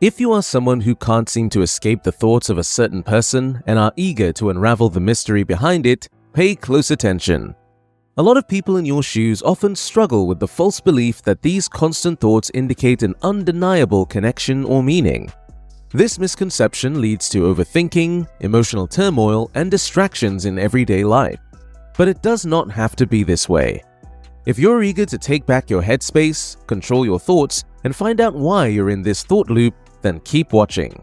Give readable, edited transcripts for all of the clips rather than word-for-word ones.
If you are someone who can't seem to escape the thoughts of a certain person and are eager to unravel the mystery behind it, pay close attention. A lot of people in your shoes often struggle with the false belief that these constant thoughts indicate an undeniable connection or meaning. This misconception leads to overthinking, emotional turmoil, and distractions in everyday life. But it does not have to be this way. If you're eager to take back your headspace, control your thoughts, and find out why you're in this thought loop, then keep watching.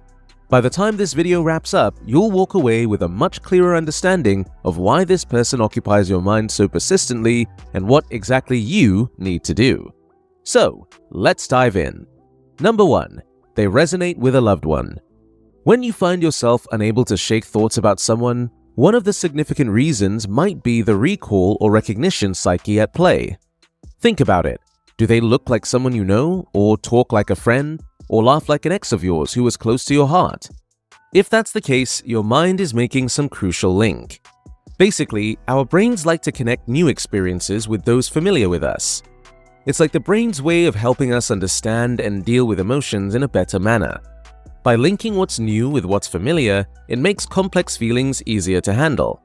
By the time this video wraps up, you'll walk away with a much clearer understanding of why this person occupies your mind so persistently and what exactly you need to do. So, let's dive in. Number 1. They resonate with a loved one. When you find yourself unable to shake thoughts about someone, one of the significant reasons might be the recall or recognition psyche at play. Think about it. Do they look like someone you know, or talk like a friend, or laugh like an ex of yours who was close to your heart? If that's the case, your mind is making some crucial link. Basically, our brains like to connect new experiences with those familiar with us. It's like the brain's way of helping us understand and deal with emotions in a better manner. By linking what's new with what's familiar, it makes complex feelings easier to handle.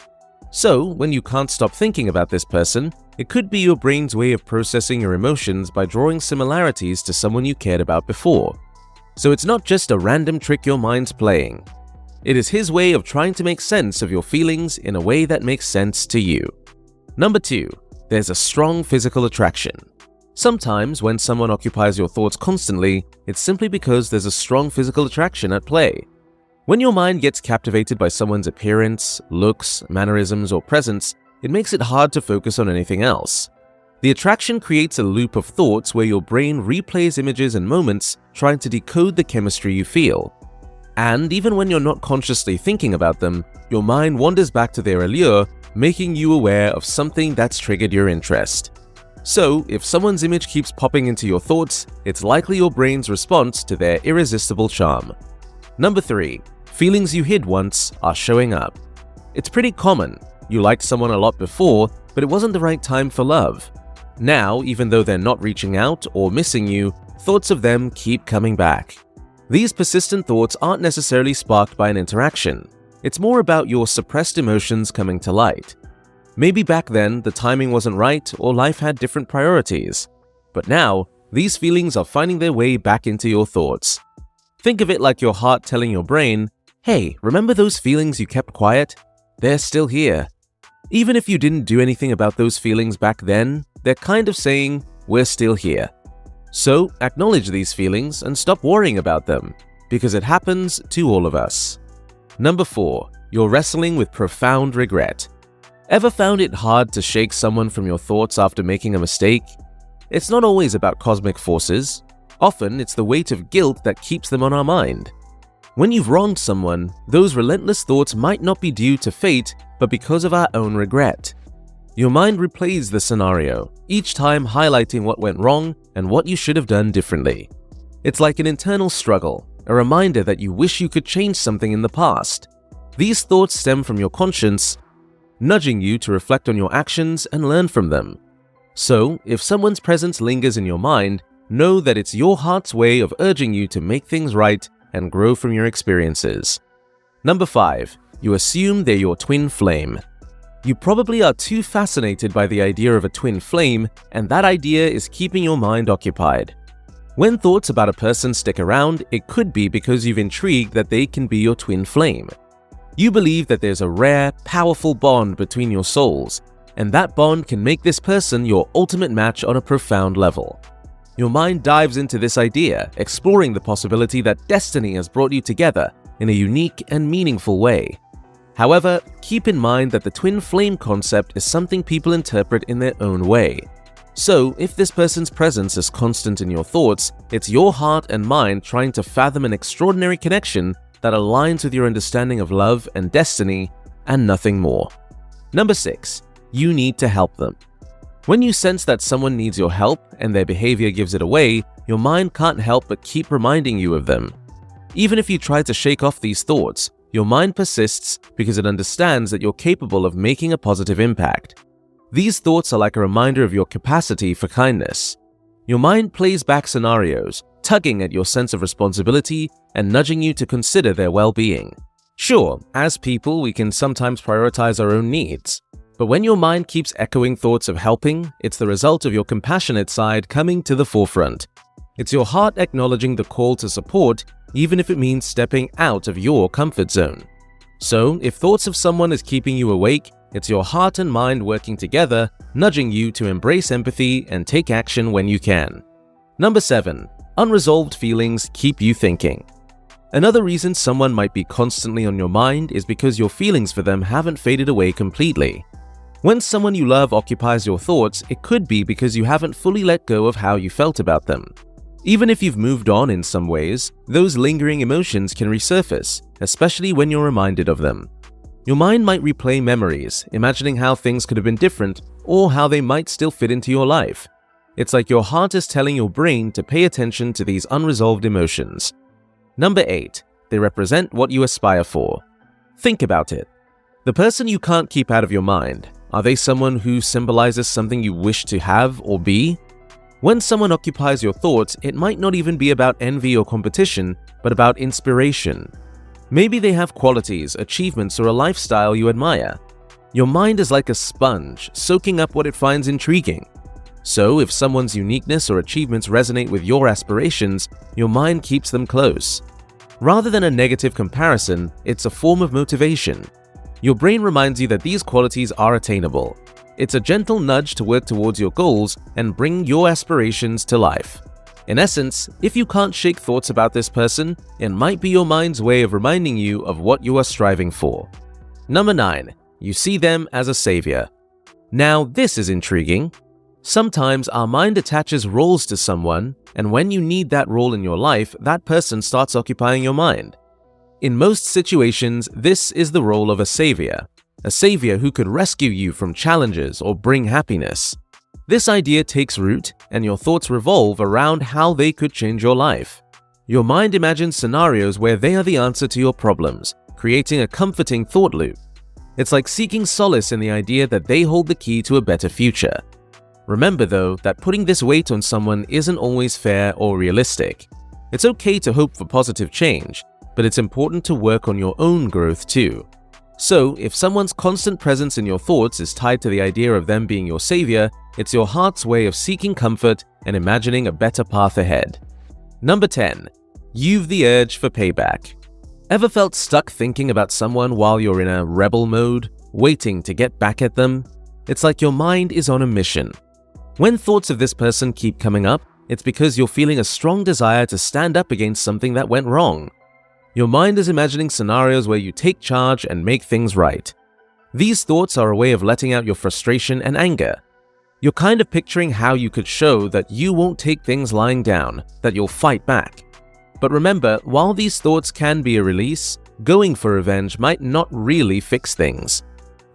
So, when you can't stop thinking about this person, it could be your brain's way of processing your emotions by drawing similarities to someone you cared about before. So it's not just a random trick your mind's playing. It is his way of trying to make sense of your feelings in a way that makes sense to you. Number 2. There's a strong physical attraction. Sometimes when someone occupies your thoughts constantly, it's simply because there's a strong physical attraction at play. When your mind gets captivated by someone's appearance, looks, mannerisms, or presence, it makes it hard to focus on anything else. The attraction creates a loop of thoughts where your brain replays images and moments, trying to decode the chemistry you feel. And even when you're not consciously thinking about them, your mind wanders back to their allure, making you aware of something that's triggered your interest. So, if someone's image keeps popping into your thoughts, it's likely your brain's response to their irresistible charm. Number 3. Feelings you hid once are showing up. It's pretty common. You liked someone a lot before, but it wasn't the right time for love. Now, even though they're not reaching out or missing you, thoughts of them keep coming back. These persistent thoughts aren't necessarily sparked by an interaction. It's more about your suppressed emotions coming to light. Maybe back then the timing wasn't right or life had different priorities. But now, these feelings are finding their way back into your thoughts. Think of it like your heart telling your brain, "Hey, remember those feelings you kept quiet? They're still here." Even if you didn't do anything about those feelings back then, they're kind of saying, "We're still here." So, acknowledge these feelings and stop worrying about them, because it happens to all of us. Number 4. You're wrestling with profound regret. Ever found it hard to shake someone from your thoughts after making a mistake? It's not always about cosmic forces. Often, it's the weight of guilt that keeps them on our mind. When you've wronged someone, those relentless thoughts might not be due to fate, but because of our own regret. Your mind replays the scenario, each time highlighting what went wrong and what you should have done differently. It's like an internal struggle, a reminder that you wish you could change something in the past. These thoughts stem from your conscience, nudging you to reflect on your actions and learn from them. So, if someone's presence lingers in your mind, know that it's your heart's way of urging you to make things right and grow from your experiences. Number 5. You assume they're your twin flame. You probably are too fascinated by the idea of a twin flame, and that idea is keeping your mind occupied. When thoughts about a person stick around, it could be because you've intrigued that they can be your twin flame. You believe that there's a rare, powerful bond between your souls, and that bond can make this person your ultimate match on a profound level. Your mind dives into this idea, exploring the possibility that destiny has brought you together in a unique and meaningful way. However, keep in mind that the twin flame concept is something people interpret in their own way. So, if this person's presence is constant in your thoughts, it's your heart and mind trying to fathom an extraordinary connection that aligns with your understanding of love and destiny, and nothing more. Number 6. You need to help them. When you sense that someone needs your help and their behavior gives it away, your mind can't help but keep reminding you of them. Even if you try to shake off these thoughts, your mind persists because it understands that you're capable of making a positive impact. These thoughts are like a reminder of your capacity for kindness. Your mind plays back scenarios, tugging at your sense of responsibility and nudging you to consider their well-being. Sure, as people, we can sometimes prioritize our own needs. But when your mind keeps echoing thoughts of helping, it's the result of your compassionate side coming to the forefront. It's your heart acknowledging the call to support, even if it means stepping out of your comfort zone. So, if thoughts of someone is keeping you awake, it's your heart and mind working together, nudging you to embrace empathy and take action when you can. Number 7. Unresolved feelings keep you thinking. Another reason someone might be constantly on your mind is because your feelings for them haven't faded away completely. When someone you love occupies your thoughts, it could be because you haven't fully let go of how you felt about them. Even if you've moved on in some ways, those lingering emotions can resurface, especially when you're reminded of them. Your mind might replay memories, imagining how things could have been different or how they might still fit into your life. It's like your heart is telling your brain to pay attention to these unresolved emotions. Number 8. They represent what you aspire for. Think about it. The person you can't keep out of your mind, are they someone who symbolizes something you wish to have or be? When someone occupies your thoughts, it might not even be about envy or competition, but about inspiration. Maybe they have qualities, achievements, or a lifestyle you admire. Your mind is like a sponge, soaking up what it finds intriguing. So, if someone's uniqueness or achievements resonate with your aspirations, your mind keeps them close. Rather than a negative comparison, it's a form of motivation. Your brain reminds you that these qualities are attainable. It's a gentle nudge to work towards your goals and bring your aspirations to life. In essence, if you can't shake thoughts about this person, it might be your mind's way of reminding you of what you are striving for. Number 9. You see them as a savior. Now, this is intriguing. Sometimes our mind attaches roles to someone, and when you need that role in your life, that person starts occupying your mind. In most situations, this is the role of a savior who could rescue you from challenges or bring happiness. This idea takes root, and your thoughts revolve around how they could change your life. Your mind imagines scenarios where they are the answer to your problems, creating a comforting thought loop. It's like seeking solace in the idea that they hold the key to a better future. Remember, though, that putting this weight on someone isn't always fair or realistic. It's okay to hope for positive change, but it's important to work on your own growth too. So, if someone's constant presence in your thoughts is tied to the idea of them being your savior, it's your heart's way of seeking comfort and imagining a better path ahead. Number 10. You've the urge for payback. Ever felt stuck thinking about someone while you're in a rebel mode, waiting to get back at them? It's like your mind is on a mission. When thoughts of this person keep coming up, it's because you're feeling a strong desire to stand up against something that went wrong. Your mind is imagining scenarios where you take charge and make things right. These thoughts are a way of letting out your frustration and anger. You're kind of picturing how you could show that you won't take things lying down, that you'll fight back. But remember, while these thoughts can be a release, going for revenge might not really fix things.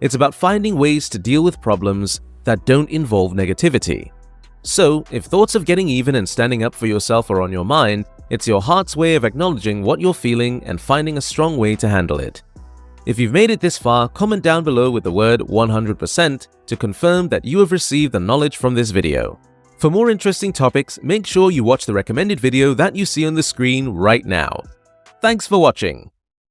It's about finding ways to deal with problems that don't involve negativity. So, if thoughts of getting even and standing up for yourself are on your mind, it's your heart's way of acknowledging what you're feeling and finding a strong way to handle it. If you've made it this far, comment down below with the word 100% to confirm that you have received the knowledge from this video. For more interesting topics, make sure you watch the recommended video that you see on the screen right now. Thanks for watching.